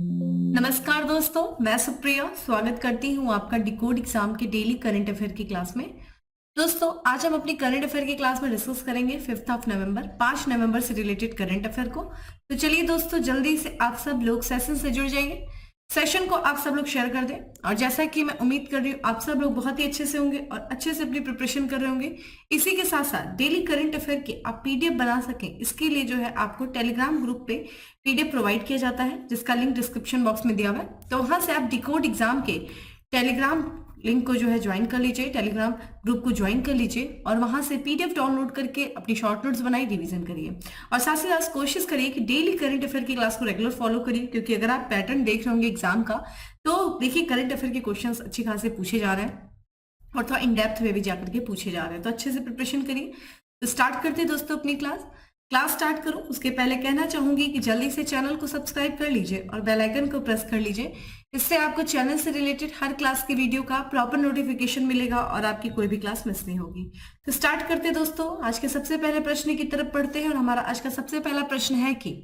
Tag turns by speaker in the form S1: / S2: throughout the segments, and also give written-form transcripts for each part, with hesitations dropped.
S1: नमस्कार दोस्तों, मैं सुप्रिया स्वागत करती हूँ आपका डिकोड एग्जाम के डेली करंट अफेयर की क्लास में। दोस्तों, आज हम अपनी करंट अफेयर की क्लास में डिस्कस करेंगे 5 नवंबर 5 नवंबर से रिलेटेड करंट अफेयर को। तो चलिए दोस्तों, जल्दी से आप सब लोग सेशन से जुड़ जाइए। सेशन को आप सब लोग शेयर कर दें और जैसा कि मैं उम्मीद कर रही हूँ आप सब लोग बहुत ही अच्छे से होंगे और अच्छे से अपनी प्रिपरेशन कर रहे होंगे। इसी के साथ साथ डेली करंट अफेयर की आप पीडीएफ बना सकें, इसके लिए जो है आपको टेलीग्राम ग्रुप पे पीडीएफ प्रोवाइड किया जाता है, जिसका लिंक डिस्क्रिप्शन बॉक्स में दिया हुआ है। तो वहां से आप डिकोड एग्जाम के टेलीग्राम लिंक को जो है ज्वाइन कर लीजिए, टेलीग्राम ग्रुप को ज्वाइन कर लीजिए और वहां से पीडीएफ डाउनलोड करके अपनी शॉर्ट नोट्स बनाई, रिवीजन करिए और साथ ही साथ कोशिश करिए कि डेली करंट अफेयर की क्लास को रेगुलर फॉलो करिए, क्योंकि अगर आप पैटर्न देख रहे होंगे एग्जाम का तो देखिए करंट अफेयर के क्वेश्चंस अच्छी खासे पूछे जा रहे हैं और थोड़ा इन डेप्थ में भी जाकर के पूछे जा रहे हैं, तो अच्छे से प्रिपरेशन करिए। तो स्टार्ट करते हैं दोस्तों अपनी क्लास स्टार्ट करूं उसके पहले कहना चाहूंगी कि जल्दी से चैनल को सब्सक्राइब कर लीजिए और बेल आइकन को प्रेस कर लीजिए। इससे आपको चैनल से रिलेटेड हर क्लास की वीडियो का प्रॉपर नोटिफिकेशन मिलेगा और आपकी कोई भी क्लास मिस नहीं होगी। तो स्टार्ट करते हैं दोस्तों, आज के सबसे पहले प्रश्न की तरफ पढ़ते हैं और हमारा आज का सबसे पहला प्रश्न है कि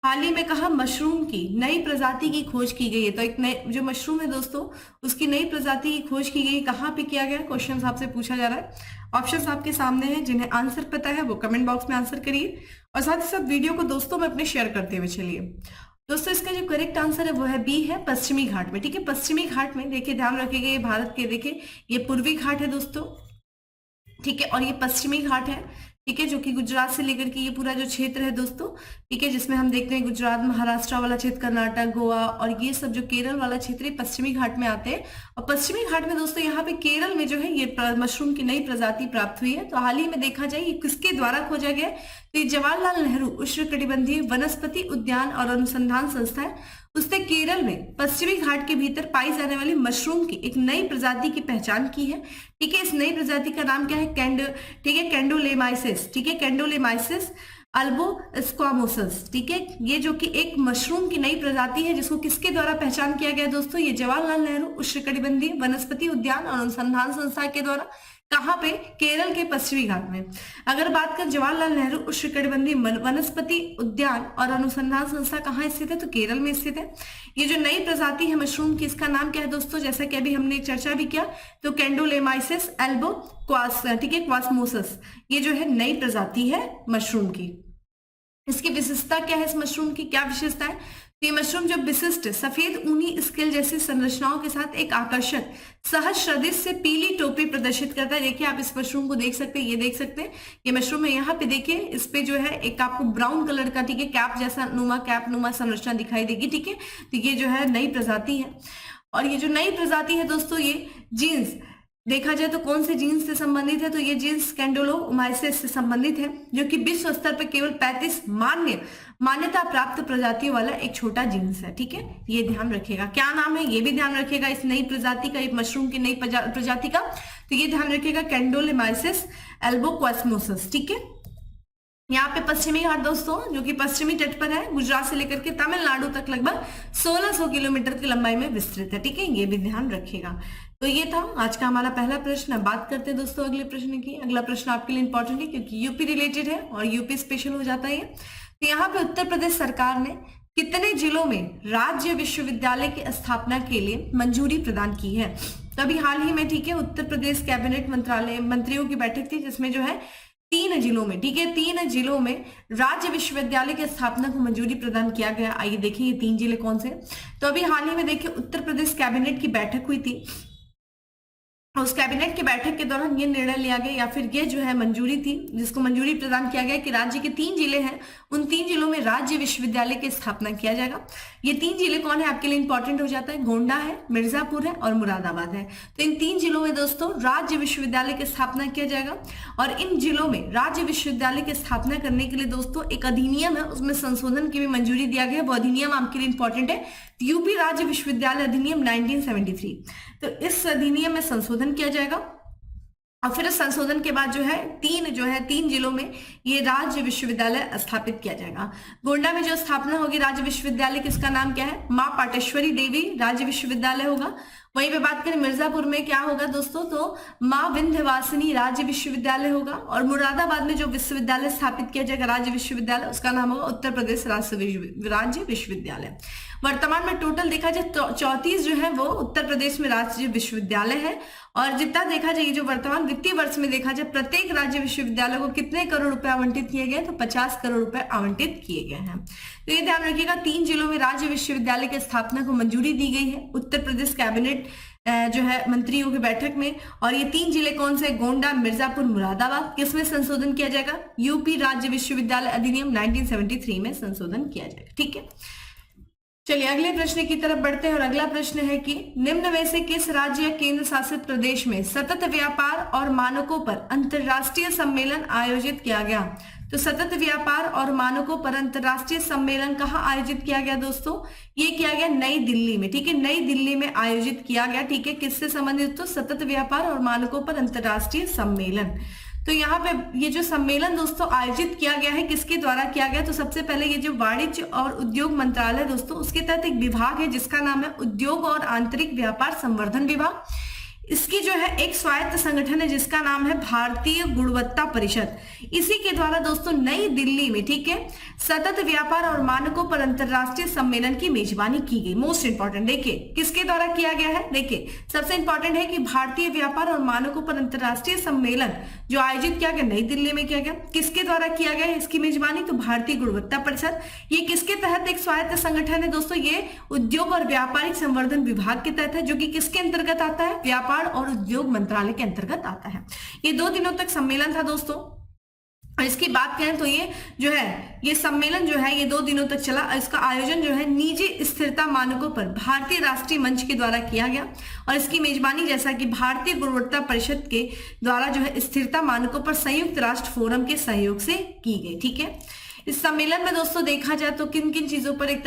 S1: हाल ही में कहा मशरूम की नई प्रजाति की खोज की गई है। तो एक नई जो मशरूम है दोस्तों, उसकी नई प्रजाति की खोज की गई, कहाँ पे किया गया, क्वेश्चन आपसे पूछा जा रहा है। ऑप्शंस आपके सामने हैं, जिन्हें आंसर पता है वो कमेंट बॉक्स में आंसर करिए और साथ ही साथ वीडियो को दोस्तों में अपने शेयर करते हुए चलिए। दोस्तों, इसका जो करेक्ट आंसर है वो है बी है, पश्चिमी घाट में। ठीक है, पश्चिमी घाट में देखिए, ध्यान रखिएगा ये भारत के, देखिए ये पूर्वी घाट है दोस्तों, ठीक है, और ये पश्चिमी घाट है, ठीक है, जो कि गुजरात से लेकर के ये पूरा जो क्षेत्र है दोस्तों, ठीक है, जिसमें हम देखते हैं गुजरात, महाराष्ट्र वाला क्षेत्र, कर्नाटक, गोवा और ये सब जो केरल वाला क्षेत्र है पश्चिमी घाट में आते हैं। और पश्चिमी घाट में दोस्तों यहाँ पे केरल में जो है ये मशरूम की नई प्रजाति प्राप्त हुई है। तो हाल ही में देखा जाए ये किसके द्वारा खोजा गया है, तो ये जवाहरलाल नेहरू उष्णकटिबंधीय वनस्पति उद्यान और अनुसंधान संस्था है, उसने केरल में पश्चिमी घाट के भीतर पाई जाने वाली मशरूम की एक नई प्रजाति की पहचान की है। ठीक है, इस नई प्रजाति का नाम क्या है, ठीक है, कैंडोलेमाइसिस, ठीक है, कैंडोलेमाइसिस अल्बोस्क्वामोसस। ठीक है, ये जो कि एक मशरूम की नई प्रजाति है, जिसको किसके द्वारा पहचान किया गया दोस्तों, ये जवाहरलाल नेहरू उष्णकटिबंधीय वनस्पति उद्यान और अनुसंधान संस्था के द्वारा। कहाँ पे, केरल के पश्चिमी घाट में। अगर बात कर जवाहरलाल नेहरू उष्णकटिबंधीय वनस्पति उद्यान और अनुसंधान संस्था कहाँ स्थित है, तो केरल में स्थित है। ये जो नई प्रजाति है मशरूम की, इसका नाम क्या है दोस्तों, जैसा कि अभी हमने चर्चा भी किया, तो कैंडोलेमाइसिस एल्बो ठीक है, क्वास्मोसस, ये जो है नई प्रजाति है मशरूम की। इसकी विशेषता क्या है, इस मशरूम की क्या विशेषता है, तो ये मशरूम जो विशिष्ट सफेद ऊनी स्केल जैसी संरचनाओं के साथ एक आकर्षक सहज सदृश से पीली टोपी प्रदर्शित करता है। देखिए आप इस मशरूम को देख सकते हैं, ये देख सकते हैं, ये मशरूम है, यहाँ पे देखिए इस पे जो है एक आपको ब्राउन कलर का, ठीक है, कैप जैसा कैप नुमा संरचना दिखाई देगी। ठीक है, तो ये जो है नई प्रजाति है और ये जो नई प्रजाति है दोस्तों, ये जीन्स देखा जाए तो कौन से जीन्स से संबंधित है, तो ये जीन्स कैंडोलोमाइसिस से संबंधित है, जो कि विश्व स्तर पर केवल 35 मान्यता प्राप्त प्रजातियों वाला एक छोटा जीन्स है। ठीक है, ये ध्यान रखिएगा, क्या नाम है ये भी ध्यान रखिएगा इस नई प्रजाति का, एक मशरूम की नई प्रजाति का, तो ये ध्यान रखिएगा कैंडोलेमाइसिस एल्बोक्वास्मोसस। ठीक है, यहाँ पे पश्चिमी घाट दोस्तों, जो कि पश्चिमी तट पर है, गुजरात से लेकर के तमिलनाडु तक लगभग 1600 किलोमीटर की लंबाई में विस्तृत है। ठीक है, ये भी ध्यान रखिएगा। तो ये था आज का हमारा पहला प्रश्न। बात करते हैं दोस्तों अगले प्रश्न की। अगला प्रश्न आपके लिए इंपॉर्टेंट है क्योंकि यूपी रिलेटेड है और यूपी स्पेशल हो जाता है। तो यहाँ पे उत्तर प्रदेश सरकार ने कितने जिलों में राज्य विश्वविद्यालय की स्थापना के लिए मंजूरी प्रदान की है, तो अभी हाल ही में, ठीक है, उत्तर प्रदेश कैबिनेट मंत्रियों की बैठक थी, जिसमें जो है 3 जिलों में, ठीक है, 3 जिलों में राज्य विश्वविद्यालय की स्थापना को मंजूरी प्रदान किया गया। आइए देखिए ये 3 जिले कौन से। तो अभी हाल ही में देखिए उत्तर प्रदेश कैबिनेट की बैठक हुई थी, उस कैबिनेट की बैठक के दौरान ये निर्णय लिया गया या फिर ये जो है मंजूरी थी, जिसको मंजूरी प्रदान किया गया कि राज्य के 3 जिले हैं, उन 3 जिलों में राज्य विश्वविद्यालय की स्थापना किया जाएगा। ये 3 जिले कौन है आपके लिए इंपॉर्टेंट हो जाता है, गोंडा है, मिर्जापुर है और मुरादाबाद है। तो इन 3 जिलों में दोस्तों राज्य विश्वविद्यालय की स्थापना किया जाएगा और इन जिलों में राज्य विश्वविद्यालय की स्थापना करने के लिए दोस्तों एक अधिनियम है, उसमें संशोधन की भी मंजूरी दिया गया। वो अधिनियम आपके लिए इंपॉर्टेंट है, यूपी राज्य विश्वविद्यालय अधिनियम 1973। तो इस अधिनियम में संशोधन किया जाएगा और फिर इस संशोधन के बाद जो है तीन जिलों में ये राज्य विश्वविद्यालय स्थापित किया जाएगा। गोंडा में जो स्थापना होगी राज्य विश्वविद्यालय की, इसका नाम क्या है? मां पाटेश्वरी देवी राज्य विश्वविद्यालय होगा। वहीं पे बात करें मिर्जापुर में क्या होगा दोस्तों, तो मां विंध्यवासिनी राज्य विश्वविद्यालय होगा। और मुरादाबाद में जो विश्वविद्यालय स्थापित किया जाएगा राज्य विश्वविद्यालय, उसका नाम होगा उत्तर प्रदेश राज्य विश्वविद्यालय। वर्तमान में टोटल देखा जाए 34 जो है वो उत्तर प्रदेश में राज्य विश्वविद्यालय है। और जितना देखा जाए जो वर्तमान वित्तीय वर्ष में देखा जाए प्रत्येक राज्य विश्वविद्यालय को कितने करोड़ रुपए आवंटित किए गए, तो 50 करोड़ रुपए आवंटित किए गए हैं। तो ये ध्यान रखिएगा 3 जिलों में राज्य विश्वविद्यालय की स्थापना को मंजूरी दी गई है उत्तर प्रदेश कैबिनेट जो है मंत्रियों की बैठक में। और ये 3 जिले कौन से? गोंडा, मिर्जापुर, मुरादाबाद। किसमें संशोधन किया जाएगा? यूपी राज्य विश्वविद्यालय अधिनियम 1973 में संशोधन किया जाएगा। ठीक है, चलिए अगले प्रश्न की तरफ बढ़ते हैं। और अगला प्रश्न है कि निम्न में से किस राज्य या केंद्र शासित प्रदेश में सतत व्यापार और मानकों पर अंतरराष्ट्रीय सम्मेलन आयोजित किया गया? तो सतत व्यापार और मानकों पर अंतरराष्ट्रीय सम्मेलन कहाँ आयोजित किया गया दोस्तों? ये किया गया नई दिल्ली में। ठीक है, नई दिल्ली में आयोजित किया गया। ठीक है, किससे संबंधित? तो सतत व्यापार और मानकों पर अंतरराष्ट्रीय सम्मेलन। तो यहाँ पे ये जो सम्मेलन दोस्तों आयोजित किया गया है किसके द्वारा किया गया? तो सबसे पहले ये जो वाणिज्य और उद्योग मंत्रालय दोस्तों, उसके तहत एक विभाग है जिसका नाम है उद्योग और आंतरिक व्यापार संवर्धन विभाग। इसकी जो है एक स्वायत्त संगठन है जिसका नाम है भारतीय गुणवत्ता परिषद। इसी के द्वारा दोस्तों नई दिल्ली में, ठीक है, सतत व्यापार और मानकों पर अंतरराष्ट्रीय सम्मेलन की मेजबानी की गई। मोस्ट इंपॉर्टेंट देखिए किसके द्वारा किया गया है। देखिए सबसे इंपॉर्टेंट है कि भारतीय व्यापार और मानकों पर अंतरराष्ट्रीय सम्मेलन जो आयोजित किया गया नई दिल्ली में किया गया, किसके द्वारा किया गया इसकी मेजबानी? तो भारतीय गुणवत्ता परिषद। ये किसके तहत एक स्वायत्त संगठन है दोस्तों? ये उद्योग और व्यापारिक संवर्धन विभाग के तहत है, जो कि किसके अंतर्गत आता है? व्यापार और उद्योग मंत्रालय के अंतर्गत आता है। ये 2 दिनों तक सम्मेलन था दोस्तों। और इसकी बात करें तो ये जो है ये सम्मेलन जो है ये 2 दिनों तक चला। इसका आयोजन जो है निजी स्थिरता मानकों पर भारतीय राष्ट्रीय मंच के द्वारा किया गया। और इसकी मेजबानी जैसा कि भारतीय गुणवत्ता परिषद के द्वारा जो है स्थिरता मानकों पर संयुक्त राष्ट्र फोरम के सहयोग से की गई। ठीक है, इस सम्मेलन में दोस्तों देखा जाए तो किन किन चीजों पर एक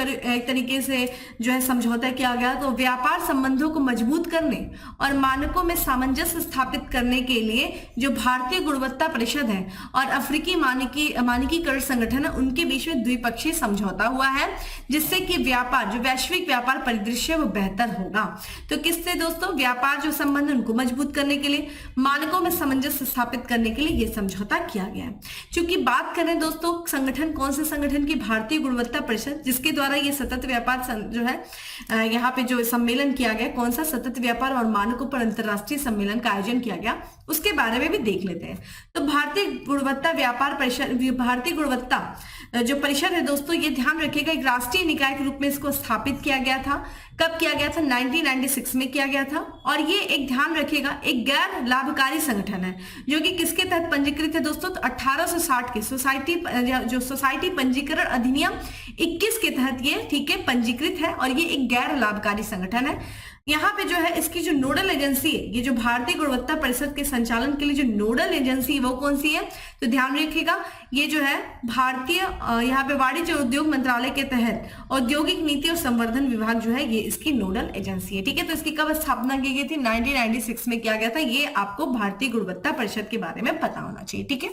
S1: तरीके से जो है समझौता किया गया? तो व्यापार संबंधों को मजबूत करने और मानकों में सामंजस्य स्थापित करने के लिए जो भारतीय गुणवत्ता परिषद है और अफ्रीकी मानकीकरण संगठन है उनके बीच में द्विपक्षीय समझौता हुआ है, जिससे कि व्यापार जो वैश्विक व्यापार परिदृश्य वो बेहतर होगा। तो किससे दोस्तों? व्यापार जो संबंध उनको मजबूत करने के लिए, मानकों में सामंजस्य स्थापित करने के लिए ये समझौता किया गया है। चूंकि बात करें दोस्तों संगठन कौन से संगठन की? भारतीय गुणवत्ता परिषद, जिसके द्वारा ये सतत व्यापार जो है यहाँ पे जो सम्मेलन किया गया, कौन सा? सतत व्यापार और मानकों पर अंतरराष्ट्रीय सम्मेलन का आयोजन किया गया, उसके बारे में भी देख लेते हैं। तो भारतीय गुणवत्ता व्यापार परिषद, भारतीय गुणवत्ता जो परिषद है दोस्तों, ये ध्यान रखिएगा एक राष्ट्रीय निकाय के रूप में इसको स्थापित किया गया था। कब किया गया था? 1996 में किया गया था। और ये एक ध्यान रखिएगा एक गैर लाभकारी संगठन है, जो कि किसके तहत पंजीकृत है दोस्तों? तो 1860 के सोसाइटी पंजीकरण अधिनियम 21 के तहत ये, ठीक है, पंजीकृत है। और ये एक गैर लाभकारी संगठन है। यहाँ पे जो है इसकी जो नोडल एजेंसी है, ये जो भारतीय गुणवत्ता परिषद के संचालन के लिए जो नोडल एजेंसी वो कौन सी है? तो ध्यान रखिएगा ये जो है भारतीय यहाँ पे वाणिज्य उद्योग मंत्रालय के तहत औद्योगिक नीति और संवर्धन विभाग जो है ये इसकी नोडल एजेंसी है। ठीक है, तो इसकी कब स्थापना की गई थी? 1996 में किया गया था। ये आपको भारतीय गुणवत्ता परिषद के बारे में पता होना चाहिए। ठीक है,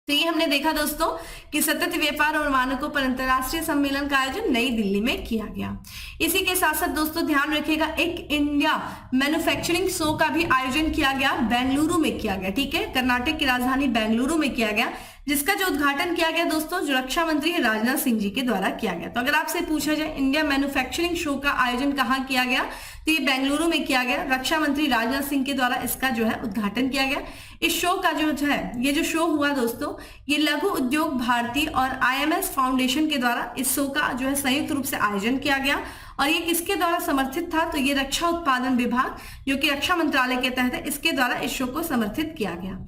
S1: तो ये हमने देखा दोस्तों कि सतत व्यापार और मानकों पर अंतरराष्ट्रीय सम्मेलन का आयोजन नई दिल्ली में किया गया। इसी के साथ साथ दोस्तों ध्यान रखिएगा एक इंडिया मैन्युफैक्चरिंग शो का भी आयोजन किया गया, बेंगलुरु में किया गया। ठीक है, कर्नाटक की राजधानी बेंगलुरु में किया गया, जिसका जो उद्घाटन किया गया दोस्तों जो रक्षा मंत्री राजनाथ सिंह जी के द्वारा किया गया। तो अगर आपसे पूछा जाए इंडिया मैन्युफैक्चरिंग शो का आयोजन कहाँ किया गया, तो ये बेंगलुरु में किया गया। रक्षा मंत्री राजनाथ सिंह के द्वारा इसका जो है उद्घाटन किया गया। इस शो का जो है ये जो शो हुआ दोस्तों, ये लघु उद्योग भारती और IMS फाउंडेशन के द्वारा इस शो का जो है संयुक्त रूप से आयोजन किया गया। और ये किसके द्वारा समर्थित था? तो ये रक्षा उत्पादन विभाग जो कि रक्षा मंत्रालय के तहत है, इसके द्वारा इस शो को समर्थित किया गया।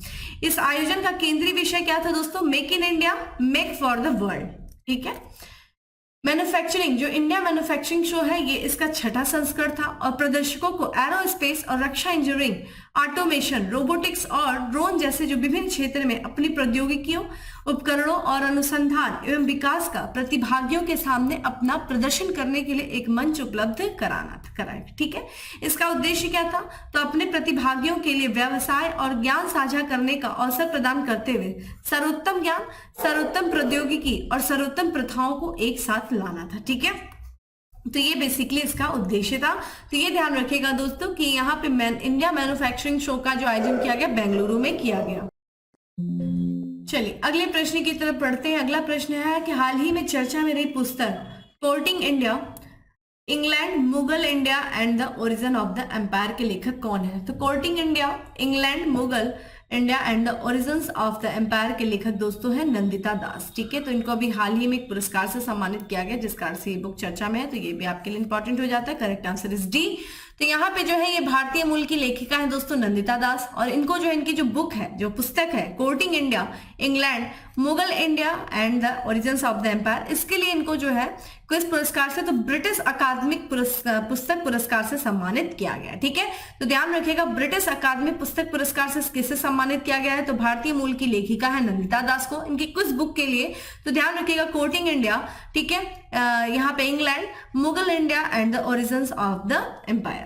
S1: इस आयोजन का केंद्रीय विषय क्या था दोस्तों? Make in India, make for the world. ठीक है, मैन्युफैक्चरिंग जो इंडिया मैन्युफैक्चरिंग शो है ये इसका 6ठा संस्करण था और प्रदर्शकों को एरोस्पेस और रक्षा इंजीनियरिंग ऑटोमेशन, रोबोटिक्स और ड्रोन जैसे जो विभिन्न क्षेत्र में अपनी प्रौद्योगिकियों, उपकरणों और अनुसंधान एवं विकास का प्रतिभागियों के सामने अपना प्रदर्शन करने के लिए एक मंच उपलब्ध कराया। ठीक है, इसका उद्देश्य क्या था? तो अपने प्रतिभागियों के लिए व्यवसाय और ज्ञान साझा करने का अवसर प्रदान करते हुए सर्वोत्तम ज्ञान, सर्वोत्तम प्रौद्योगिकी और सर्वोत्तम प्रथाओं को एक साथ लाना था। ठीक है, तो ये बेसिकली इसका उद्देश्य था। तो ये ध्यान रखिएगा दोस्तों कि यहाँ पे इंडिया मैन्युफैक्चरिंग शो का जो आयोजन किया गया बेंगलुरु में किया गया। चलिए अगले प्रश्न की तरफ पढ़ते हैं। अगला प्रश्न है कि हाल ही में चर्चा में रही पुस्तक courting India, England, Mughal India and the origin of the empire के लेखक कौन है? तो courting India, England, Mughal India and the origins of the empire के लेखक दोस्तों है नंदिता दास। ठीक है, तो इनको अभी हाल ही में एक पुरस्कार से सम्मानित किया गया जिस कारण से ये बुक चर्चा में है, तो ये भी आपके लिए इंपॉर्टेंट हो जाता है। Correct answer is D. तो यहाँ पे जो है ये भारतीय मूल की लेखिका है दोस्तों नंदिता दास, और इनको जो इनकी जो बुक है, जो पुस्तक है courting India, England, Mughal India and the origins of the empire, इसके लिए इनको जो है किस पुरस्कार से? तो ब्रिटिश अकादमिक पुस्तक पुरस्कार से सम्मानित किया गया। ठीक है, तो ध्यान रखिएगा ब्रिटिश अकादमिक पुस्तक पुरस्कार से किससे सम्मानित किया गया है? तो भारतीय मूल की लेखिका है नंदिता दास को। इनकी किस बुक के लिए? तो ध्यान रखिएगा कोर्टिंग इंडिया, ठीक है, यहाँ पे England, Mughal India and the origins of the empire.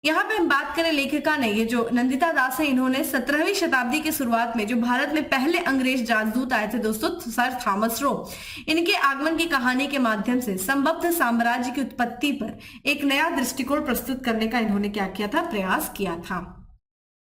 S1: यहाँ पे हम बात करें लेखिका ने, ये जो नंदिता दास है, इन्होंने 17वीं शताब्दी की शुरुआत में जो भारत में पहले अंग्रेज राजदूत आए थे दोस्तों, सर थॉमस रो, इनके आगमन की कहानी के माध्यम से संबद्ध साम्राज्य की उत्पत्ति पर एक नया दृष्टिकोण प्रस्तुत करने का इन्होंने क्या किया था? प्रयास किया था।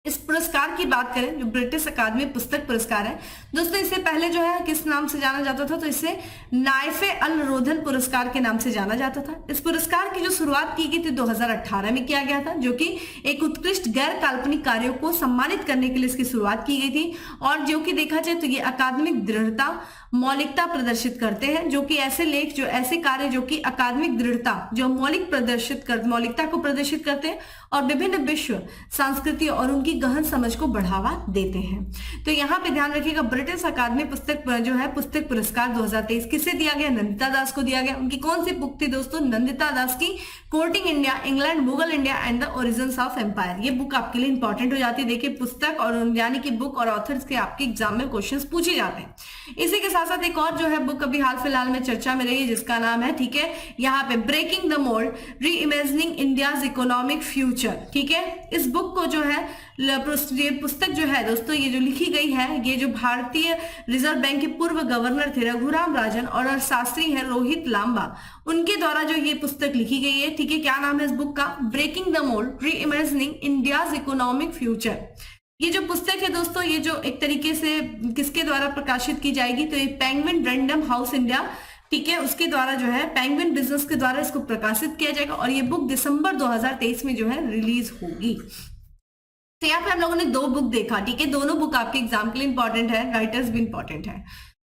S1: इस पुरस्कार की बात करें जो ब्रिटिश अकादमी पुस्तक पुरस्कार है दोस्तों, इससे पहले जो है किस नाम से जाना जाता था? तो इसे नाइफे अल रोधन पुरस्कार के नाम से जाना जाता था। इस पुरस्कार की जो शुरुआत की गई थी 2018 में किया गया था, जो कि एक उत्कृष्ट गैर काल्पनिक कार्यों को सम्मानित करने के लिए इसकी शुरुआत की गई थी। और जो कि देखा जाए तो ये अकादमिक दृढ़ता, मौलिकता प्रदर्शित करते हैं, जो कि ऐसे लेख, जो ऐसे कार्य जो कि अकादमिक दृढ़ता, जो मौलिकता को प्रदर्शित करते हैं और विभिन्न विश्व संस्कृति और उनकी गहन समझ को बढ़ावा देते हैं। तो यहाँ पे ध्यान रखिएगा ब्रिटिश अकादमी पुस्तक जो है पुस्तक पुरस्कार 2023 किसे दिया गया? नंदिता दास को दिया गया। उनकी कौन सी बुक थी दोस्तों? नंदिता दास की courting India, England, Mughal India and the origins of empire. ये बुक आपके लिए इंपॉर्टेंट हो जाती है। देखिए पुस्तक और यानी कि बुक और ऑथर्स के आपके एग्जाम में क्वेश्चंस पूछे जाते हैं। इसी के साथ साथ एक और जो है बुक अभी हाल फिलहाल में चर्चा में रही है जिसका नाम है, ठीक है, यहाँ पे ब्रेकिंग द मोल्ड, री इमेजिनिंग इंडियाज इकोनॉमिक फ्यूचर। ठीक है, इस बुक को जो है ये पुस्तक जो है दोस्तों, ये जो लिखी गई है, ये जो भारतीय रिजर्व बैंक के पूर्व गवर्नर थे रघुराम राजन और शास्त्री है रोहित लांबा, उनके द्वारा जो ये पुस्तक लिखी गई है। ठीक है, क्या नाम है इस बुक का? ब्रेकिंग द मोल्ड, री इमेजिनिंग इंडियाज इकोनॉमिक फ्यूचर। ये जो पुस्तक है दोस्तों, ये जो एक तरीके से किसके द्वारा प्रकाशित की जाएगी? तो ये पेंगुइन रैंडम हाउस इंडिया, ठीक है, उसके द्वारा जो है पेंगुइन बिजनेस के द्वारा इसको प्रकाशित किया जाएगा और ये बुक दिसंबर 2023 में जो है रिलीज होगी। तो यहाँ पे हम लोगों ने दो बुक देखा। ठीक है, दोनों बुक आपके एग्जाम के लिए इंपॉर्टेंट है, राइटर्स भी इंपॉर्टेंट है।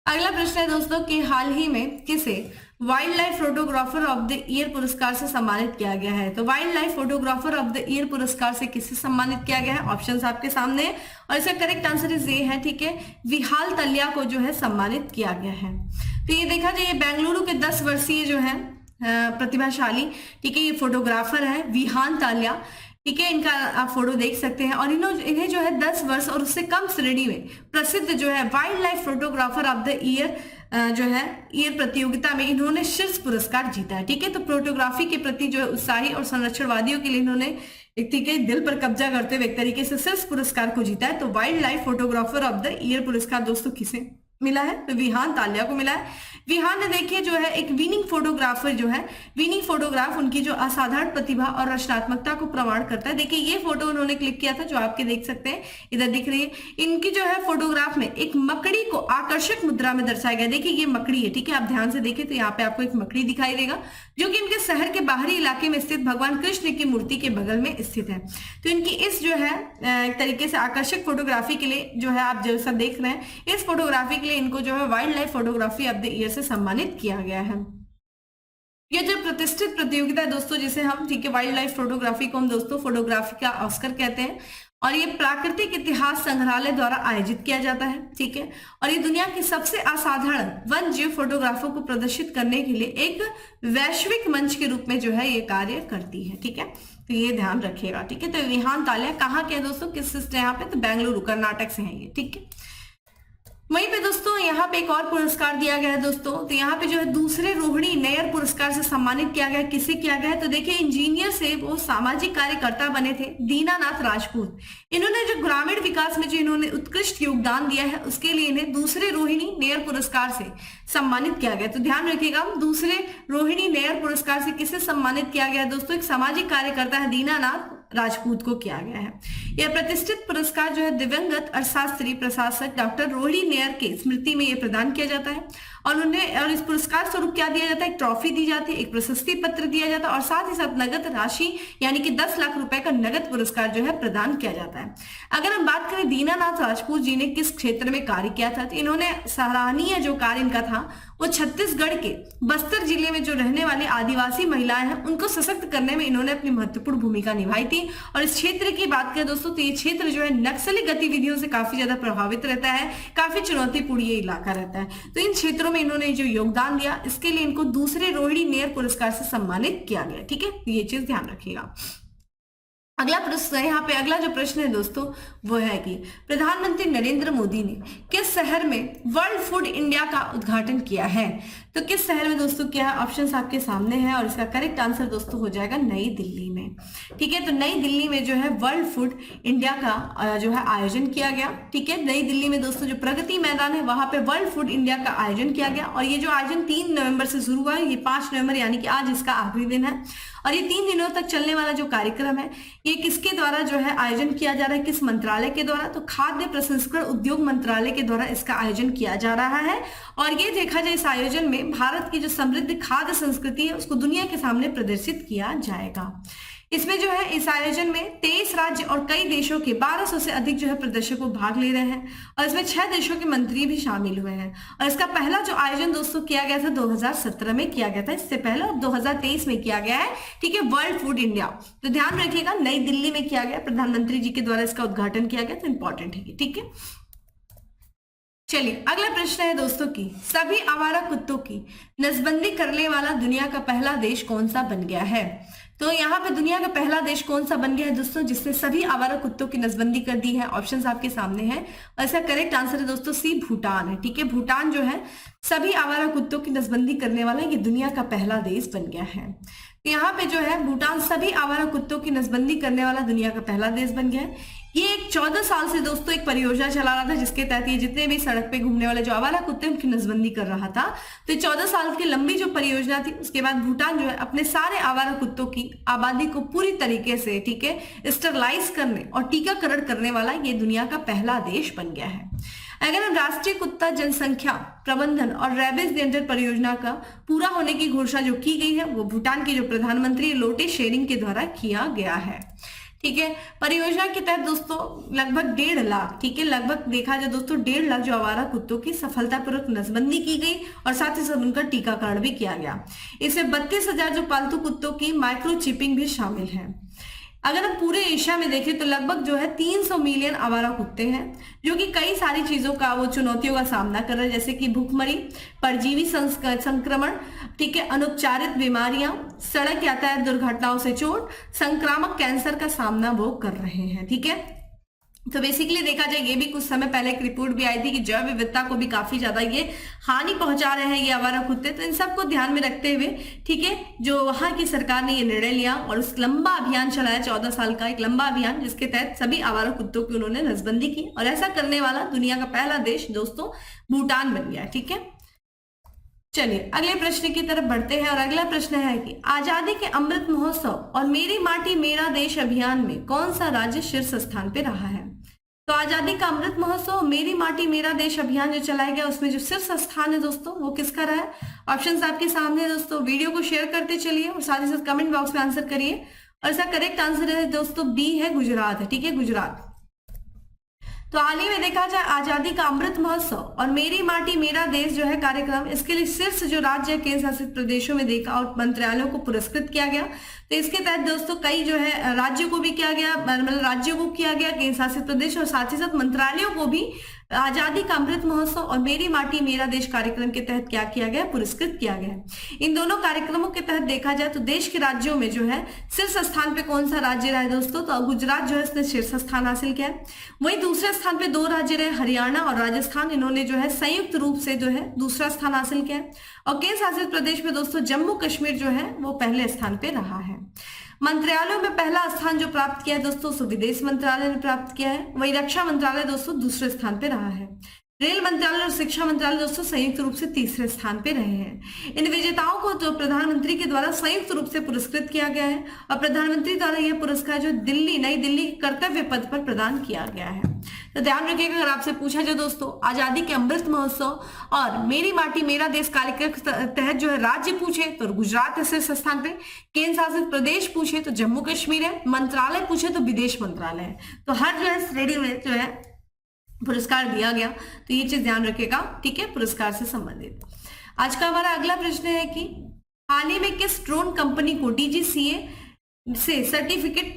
S1: अगला प्रश्न है दोस्तों कि हाल ही में किसे wild life photographer of the year पुरस्कार से सम्मानित किया गया है? तो wild life photographer of the year पुरस्कार से किसे सम्मानित किया गया है? ऑप्शंस आपके सामने है और इसका करेक्ट आंसर इज ये है, ठीक है, विहाल तल्या को जो है सम्मानित किया गया है। तो ये देखा जाए, ये बेंगलुरु के 10 वर्षीय जो है प्रतिभाशाली, ठीक है, ये फोटोग्राफर है विहान ताल्या। ठीक है, इनका आप फोटो देख सकते हैं और इन्हें जो है 10 वर्ष और उससे कम श्रेणी में प्रसिद्ध जो है wild life photographer of the year जो है ईयर प्रतियोगिता में इन्होंने शीर्ष पुरस्कार जीता है। ठीक है, तो फोटोग्राफी के प्रति जो है उत्साही और संरक्षणवादियों के लिए इन्होंने एक तरीके दिल पर कब्जा करते हुए एक तरीके से शीर्ष पुरस्कार को जीता है। तो wild life photographer of the year पुरस्कार दोस्तों किसे मिला है? तो विहान ताल्या को मिला है। विहान ने देखिए जो है एक विनिंग फोटोग्राफर जो है, विनिंग फोटोग्राफ उनकी जो असाधारण प्रतिभा और रचनात्मकता को प्रमाण करता है। देखिए ये फोटो उन्होंने क्लिक किया था जो आपके देख सकते हैं, इधर दिख रही है। इनकी जो है फोटोग्राफ में एक मकड़ी को आकर्षक मुद्रा में दर्शाया गया। देखिए ये मकड़ी है, ठीक है, आप ध्यान से देखें तो यहाँ पे आपको एक मकड़ी दिखाई देगा जो कि इनके शहर के बाहरी इलाके में स्थित भगवान कृष्ण की मूर्ति के बगल में स्थित है। तो इनकी इस जो है एक तरीके से आकर्षक फोटोग्राफी के लिए जो है आप जैसा देख रहे हैं, इस फोटोग्राफी के लिए इनको जो है wild life photography of the year से सम्मानित किया गया है। ये जो प्रतिष्ठित प्रतियोगिता है दोस्तों, जिसे हम, ठीक है, वाइल्ड लाइफ फोटोग्राफी को हम दोस्तों फोटोग्राफी का ऑस्कर कहते हैं और ये प्राकृतिक इतिहास संग्रहालय द्वारा आयोजित किया जाता है। ठीक है, और ये दुनिया की सबसे असाधारण वन जीव फोटोग्राफों को प्रदर्शित करने के लिए एक वैश्विक मंच के रूप में जो है ये कार्य करती है। ठीक है, तो ये ध्यान रखिएगा। ठीक है, तो विहानतालय कहाँ के है दोस्तों, किस से यहाँ पे, तो बेंगलुरु कर्नाटक से है ये। ठीक है, वहीं पे दोस्तों यहाँ पे एक और पुरस्कार दिया गया है दोस्तों, तो यहाँ पे जो है दूसरे रोहिणी नैयर पुरस्कार से सम्मानित किया गया। किसे किया गया है, तो देखिए इंजीनियर से वो सामाजिक कार्यकर्ता बने थे दीनानाथ राजपूत। इन्होंने जो ग्रामीण विकास में जो इन्होंने उत्कृष्ट योगदान दिया है उसके लिए इन्हें दूसरे रोहिणी नैयर पुरस्कार से सम्मानित किया गया। तो ध्यान रखिएगा, दूसरे रोहिणी नैयर पुरस्कार से किसे सम्मानित किया गया है दोस्तों, एक सामाजिक कार्यकर्ता है दीनानाथ राजपूत को किया गया है। यह प्रतिष्ठित पुरस्कार जो है दिवंगत अर्थशास्त्री प्रशासक डॉक्टर रोहिणी नैयर के स्मृति में यह प्रदान किया जाता है। और इस पुरस्कार स्वरूप क्या दिया जाता है, एक ट्रॉफी दी जाती है, एक प्रशस्ति पत्र दिया जाता है और साथ ही साथ नगद राशि यानी कि 10 लाख रुपए का नगद पुरस्कार जो है प्रदान किया जाता है। अगर हम बात करें दीनानाथ राजपूत जी ने किस क्षेत्र में कार्य किया था, तो इन्होंने सराहनीय जो कार्य इनका था वो छत्तीसगढ़ के बस्तर जिले में जो रहने वाली आदिवासी महिलाएं हैं उनको सशक्त करने में इन्होंने अपनी महत्वपूर्ण भूमिका निभाई थी। और इस क्षेत्र की बात करें दोस्तों, तो ये क्षेत्र जो है नक्सली गतिविधियों से काफी ज्यादा प्रभावित रहता है, काफी चुनौतीपूर्ण ये इलाका रहता है। तो इन क्षेत्रों में इन्होंने जो योगदान दिया इसके लिए इनको दूसरे रोहिणी नैयर पुरस्कार से सम्मानित किया गया। ठीक है, ये चीज ध्यान रखिएगा। अगला प्रश्न, यहाँ पे अगला जो प्रश्न है दोस्तों वो है कि प्रधानमंत्री नरेंद्र मोदी ने किस शहर में वर्ल्ड फूड इंडिया का उद्घाटन किया है। तो किस शहर में दोस्तों क्या है, ऑप्शंस आपके सामने है और इसका करेक्ट आंसर दोस्तों हो जाएगा नई दिल्ली में। ठीक है, तो नई दिल्ली में जो है वर्ल्ड फूड इंडिया का जो है आयोजन किया गया। ठीक है, नई दिल्ली में दोस्तों जो प्रगति मैदान है वहां पे वर्ल्ड फूड इंडिया का आयोजन किया गया और ये जो आयोजन 3 नवंबर से शुरू हुआ है, ये 5 नवंबर यानी कि आज इसका आखिरी दिन है। और ये 3 दिनों तक चलने वाला जो कार्यक्रम है ये किसके द्वारा जो है आयोजन किया जा रहा है, किस मंत्रालय के द्वारा, तो खाद्य प्रसंस्करण उद्योग मंत्रालय के द्वारा इसका आयोजन किया जा रहा है। और ये देखा जाए इस आयोजन में भारत की जो समृद्ध खाद्य संस्कृति है उसको दुनिया के सामने प्रदर्शित किया जाएगा। इसमें जो है इस आयोजन में 23 राज्य और कई देशों के 1200 से अधिक जो है प्रदर्शकों भाग ले रहे हैं और इसमें 6 देशों के मंत्री भी शामिल हुए हैं। और इसका पहला जो आयोजन दोस्तों किया गया था 2017 में किया गया था, इससे पहले और 2023 में किया गया है। ठीक है, वर्ल्ड फूड इंडिया, तो ध्यान रखिएगा नई दिल्ली में किया गया, प्रधानमंत्री जी के द्वारा इसका उद्घाटन किया गया, तो इंपॉर्टेंट है। ठीक है, चलिए अगला प्रश्न है दोस्तों की सभी आवारा कुत्तों की नसबंदी करने वाला दुनिया का पहला देश कौन सा बन गया है। तो यहाँ पे दुनिया का पहला देश कौन सा बन गया है दोस्तों जिसने सभी आवारा कुत्तों की नसबंदी कर दी है। ऑप्शंस आपके सामने हैं और इसका करेक्ट आंसर है दोस्तों सी, भूटान है। ठीक है, भूटान जो है सभी आवारा कुत्तों की नसबंदी करने वाला ये दुनिया का पहला देश बन गया है। तो यहाँ पे जो है भूटान सभी आवारा कुत्तों की नसबंदी करने वाला दुनिया का पहला देश बन गया है। ये एक 14 साल से दोस्तों एक परियोजना चला रहा था जिसके तहत ये जितने भी सड़क पे घूमने वाले जो आवारा कुत्ते उनकी नसबंदी कर रहा था। तो 14 साल की लंबी जो परियोजना थी उसके बाद भूटान जो है अपने सारे आवारा कुत्तों की आबादी को पूरी तरीके से ठीक है स्टरलाइज करने और टीकाकरण करने वाला ये दुनिया का पहला देश बन गया है। अगर हम राष्ट्रीय कुत्ता जनसंख्या प्रबंधन और रेबीज नियंत्रण परियोजना का पूरा होने की घोषणा जो की गई है वो भूटान के जो प्रधानमंत्री लोटे शेरिंग के द्वारा किया गया है। ठीक है, परियोजना के तहत दोस्तों लगभग 1.5 लाख ठीक है लगभग देखा जाए दोस्तों 1.5 लाख जो आवारा कुत्तों की सफलतापूर्वक नसबंदी की गई और साथ ही साथ उनका टीकाकरण भी किया गया। इसमें 32,000 जो पालतू कुत्तों की माइक्रोचिपिंग भी शामिल है। अगर हम पूरे एशिया में देखें तो लगभग जो है 300 मिलियन आवारा कुत्ते हैं जो कि कई सारी चीजों का वो चुनौतियों का सामना कर रहे हैं जैसे कि भूखमरी, परजीवी संक्रमण, ठीक है, अनुपचारित बीमारियां, सड़क यातायात दुर्घटनाओं से चोट, संक्रामक कैंसर का सामना वो कर रहे हैं। ठीक है, तो बेसिकली देखा जाए ये भी कुछ समय पहले एक रिपोर्ट भी आई थी कि जैव विविधता को भी काफी ज्यादा ये हानि पहुंचा रहे हैं ये आवारा कुत्ते। तो इन सबको ध्यान में रखते हुए ठीक है जो वहां की सरकार ने ये निर्णय लिया और उस लंबा अभियान चलाया 14 साल का एक लंबा अभियान जिसके तहत सभी आवारा कुत्तों की उन्होंने नसबंदी की और ऐसा करने वाला दुनिया का पहला देश दोस्तों भूटान बन गया। ठीक है, चलिए अगले प्रश्न की तरफ बढ़ते हैं और अगला प्रश्न है कि आजादी के अमृत महोत्सव और मेरी माटी मेरा देश अभियान में कौन सा राज्य शीर्ष स्थान पे रहा है। तो आजादी का अमृत महोत्सव मेरी माटी मेरा देश अभियान जो चलाया गया उसमें जो शीर्ष स्थान है दोस्तों वो किसका रहा है। ऑप्शंस आपके सामने है दोस्तों, वीडियो को शेयर करते चलिए और साथ ही साथ कमेंट बॉक्स में आंसर करिए और इसका करेक्ट आंसर है दोस्तों बी है, गुजरात है। ठीक है, गुजरात। तो हाल ही में देखा जाए आजादी का अमृत महोत्सव और मेरी माटी मेरा देश जो है कार्यक्रम, इसके लिए शीर्ष जो राज्य केंद्र शासित प्रदेशों में देखा और मंत्रालयों को पुरस्कृत किया गया। तो इसके तहत दोस्तों कई जो है राज्यों को भी किया गया, मतलब राज्यों को किया गया, केंद्र शासित प्रदेश और साथ ही साथ मंत्रालयों को भी आजादी का अमृत महोत्सव और मेरी माटी मेरा देश कार्यक्रम के तहत क्या किया गया, पुरस्कृत किया गया। इन दोनों कार्यक्रमों के तहत देखा जाए तो देश के राज्यों में जो है शीर्ष स्थान पे कौन सा राज्य रहा है दोस्तों, तो गुजरात जो है इसने शीर्ष स्थान हासिल किया है। वहीं दूसरे स्थान पे 2 राज्य रहे, हरियाणा और राजस्थान, इन्होंने जो है संयुक्त रूप से जो है दूसरा स्थान हासिल किया है। और केंद्र शासित प्रदेश में दोस्तों जम्मू कश्मीर जो है वो पहले स्थान पे रहा है। मंत्रालयों में पहला स्थान जो प्राप्त किया है दोस्तों सो विदेश मंत्रालय ने प्राप्त किया है। वही रक्षा मंत्रालय दोस्तों दूसरे स्थान पे रहा है। रेल मंत्रालय और शिक्षा मंत्रालय दोस्तों संयुक्त रूप से तीसरे स्थान पे रहे हैं। इन विजेताओं को जो प्रधानमंत्री के द्वारा संयुक्त रूप से पुरस्कृत किया गया है और प्रधानमंत्री द्वारा यह पुरस्कार जो नई दिल्ली कर्तव्य पद पर प्रदान किया गया है। तो ध्यान रखिएगा, अगर आपसे पूछा जाए दोस्तों आजादी के अमृत महोत्सव और मेरी माटी मेरा देश कार्यक्रम के तहत जो है राज्य पूछे तो गुजरात है शीर्ष स्थान पे, केंद्र शासित प्रदेश पूछे तो जम्मू कश्मीर है, मंत्रालय पूछे तो विदेश मंत्रालय है। तो हर जो है श्रेणी में जो है पुरस्कार दिया गया, तो ये चीज ध्यान रखिएगा, ठीक है, पुरस्कार से संबंधित। आज का हमारा अगला प्रश्न है कि हाल ही में किस ड्रोन कंपनी को डीजीसीए से सर्टिफिकेशन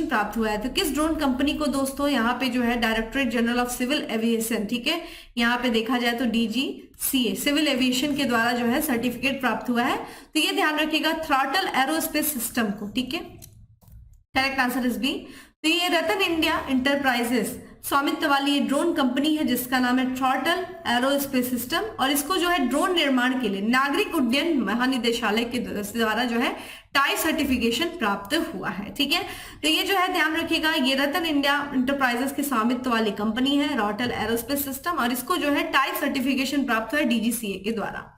S1: प्राप्त हुआ है। तो किस ड्रोन कंपनी को दोस्तों, यहाँ पे जो है directorate general of civil aviation, ठीक है, यहाँ पे देखा जाए तो डीजीसीए सिविल एविएशन के द्वारा जो है सर्टिफिकेट प्राप्त हुआ है। तो ये ध्यान रखिएगा थ्रॉटल एरोस्पेस सिस्टम को, ठीक है, करेक्ट आंसर इज बी। तो ये रतन इंडिया इंटरप्राइजेस स्वामित्व वाली ये ड्रोन कंपनी है जिसका नाम है थ्रॉटल एरोस्पेस सिस्टम, और इसको जो है ड्रोन निर्माण के लिए नागरिक उड्डयन महानिदेशालय के द्वारा जो है टाई सर्टिफिकेशन प्राप्त हुआ है, ठीक है। तो ये जो है ध्यान रखिएगा, ये रतन इंडिया इंटरप्राइजेस के स्वामित्व वाली कंपनी है थ्रॉटल एरोस्पेस सिस्टम, और इसको जो है टाई सर्टिफिकेशन प्राप्त हुआ है डीजीसीए के द्वारा।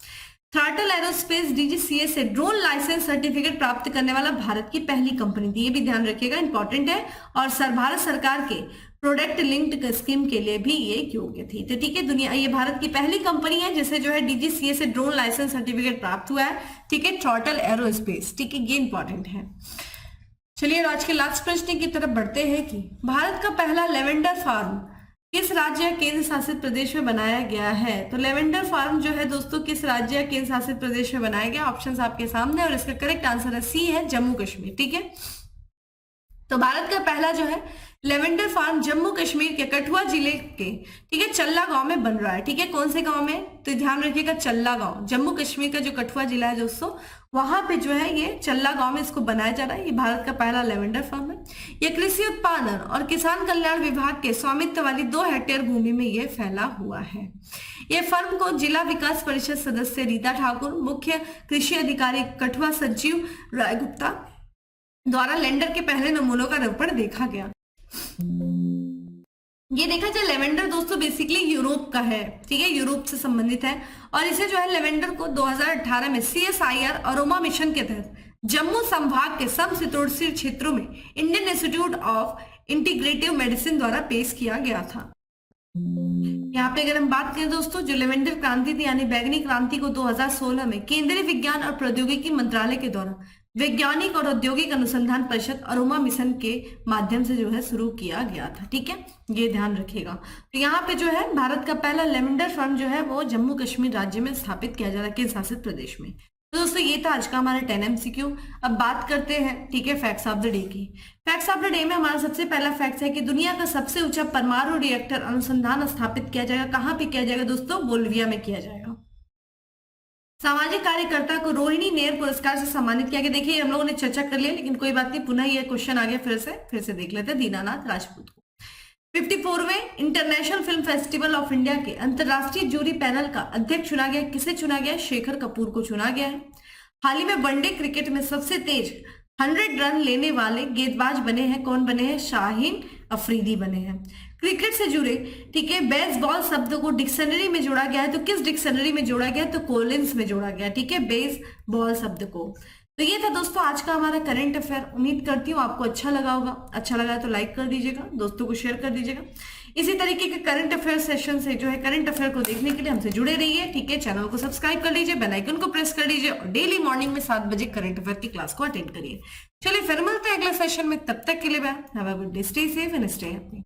S1: थ्रॉटल एरोस्पेस डीजीसीए से ड्रोन लाइसेंस सर्टिफिकेट प्राप्त करने वाला भारत की पहली कंपनी थी, ये भी ध्यान रखिएगा, इंपॉर्टेंट है। और भारत सरकार के प्रोडक्ट लिंक्ड स्कीम के लिए भी ये योग्य थी। तो ठीक है, ये भारत की पहली कंपनी है जिसे जो है डीजीसीए से ड्रोन लाइसेंस सर्टिफिकेट प्राप्त हुआ है, ठीक है, थ्रॉटल एरोस्पेस, ठीक है, ये इंपॉर्टेंट है। चलिए आज के लास्ट प्रश्न की तरफ बढ़ते हैं कि भारत का पहला लेवेंडर फार्म किस राज्य या केंद्र शासित प्रदेश में बनाया गया है। तो लेवेंडर फार्म जो है दोस्तों किस राज्य या केंद्र शासित प्रदेश में बनाया गया, ऑप्शंस आपके सामने, और इसका करेक्ट आंसर है सी है जम्मू कश्मीर, ठीक है। तो भारत का पहला जो है लेवेंडर फार्म जम्मू कश्मीर के कठुआ जिले के, ठीक है, चल्ला गांव में बन रहा है, ठीक है, कौन से गांव में, तो ध्यान रखिएगा चल्ला गांव, जम्मू कश्मीर का जो कठुआ जिला है दोस्तों वहां पे जो है ये चल्ला गांव में इसको बनाया जा रहा है। ये भारत का पहला लेवेंडर फार्म है। ये कृषि उत्पादन और किसान कल्याण विभाग के स्वामित्व वाली 2 हेक्टेयर भूमि में ये फैला हुआ है। ये फर्म को जिला विकास परिषद सदस्य रीता ठाकुर, मुख्य कृषि अधिकारी कठुआ संजीव राय गुप्ता द्वारा लैंडर के पहले नमूनों का रोपण देखा गया। ये देखा जाए लेवेंडर दोस्तों बेसिकली यूरोप का है, ठीक है, यूरोप से संबंधित है, और इसे जो है लेवेंडर को 2018 में CSIR अरोमा मिशन के तहत जम्मू संभाग के समशीतोष्णीय क्षेत्रों में Indian institute of integrative medicine द्वारा पेश किया गया था। यहाँ पे अगर हम बात करें दोस्तों, जो लेवेंडर क्रांति थी यानी बैगनी क्रांति को 2016 में केंद्रीय विज्ञान और प्रौद्योगिकी मंत्रालय के द्वारा वैज्ञानिक और औद्योगिक अनुसंधान परिषद अरोमा मिशन के माध्यम से जो है शुरू किया गया था, ठीक है, ये ध्यान रखिएगा। तो यहाँ पे जो है भारत का पहला लेवेंडर फार्म जो है वो जम्मू कश्मीर राज्य में स्थापित किया जा रहा है, केंद्र शासित प्रदेश में। तो दोस्तों ये था आज का हमारा 10 MCQ। अब बात करते हैं, ठीक है, फैक्ट्स ऑफ द डे की। फैक्ट्स ऑफ द डे में हमारा सबसे पहला फैक्ट है कि दुनिया का सबसे ऊंचा परमाणु रिएक्टर अनुसंधान स्थापित किया जाएगा। कहाँ पे किया जाएगा दोस्तों, बोल्विया में किया जाएगा। सामाजिक कार्यकर्ता को रोहिणी नेर पुरस्कार से सम्मानित किया गया। देखिए हम लोगों ने चर्चा कर लिया, लेकिन कोई बात नहीं, पुनः ये क्वेश्चन आ गया, फिर से देख लेते हैं। दीनानाथ राजपूत को 54वें international film festival of India के अंतरराष्ट्रीय जूरी पैनल का अध्यक्ष चुना गया। किसे चुना गया, शेखर कपूर को चुना गया है। हाल ही में वनडे क्रिकेट में सबसे तेज 100 रन लेने वाले गेंदबाज बने हैं, कौन बने हैं, शाहीन अफरीदी बने हैं। क्रिकेट से जुड़े, ठीक है, बेसबॉल शब्द को डिक्शनरी में जोड़ा गया है, तो किस डिक्शनरी में जोड़ा गया, तो कोलिंस में जोड़ा गया, ठीक है, बेसबॉल शब्द को। तो ये था दोस्तों आज का हमारा करंट अफेयर। उम्मीद करती हूँ आपको अच्छा लगा होगा। अच्छा लगा तो लाइक कर दीजिएगा, दोस्तों को शेयर कर दीजिएगा। इसी तरीके के करंट अफेयर सेशन से जो है करंट अफेयर को देखने के लिए हमसे जुड़े रहिए, ठीक है, चैनल को सब्सक्राइब कर लीजिए, बेल आइकन को प्रेस कर लीजिए और डेली मॉर्निंग में 7 बजे करंट अफेयर की क्लास को अटेंड करिए। चलिए फिर मिलते हैं अगले सेशन में, तब तक के लिए bye, have a good day, stay safe and stay happy.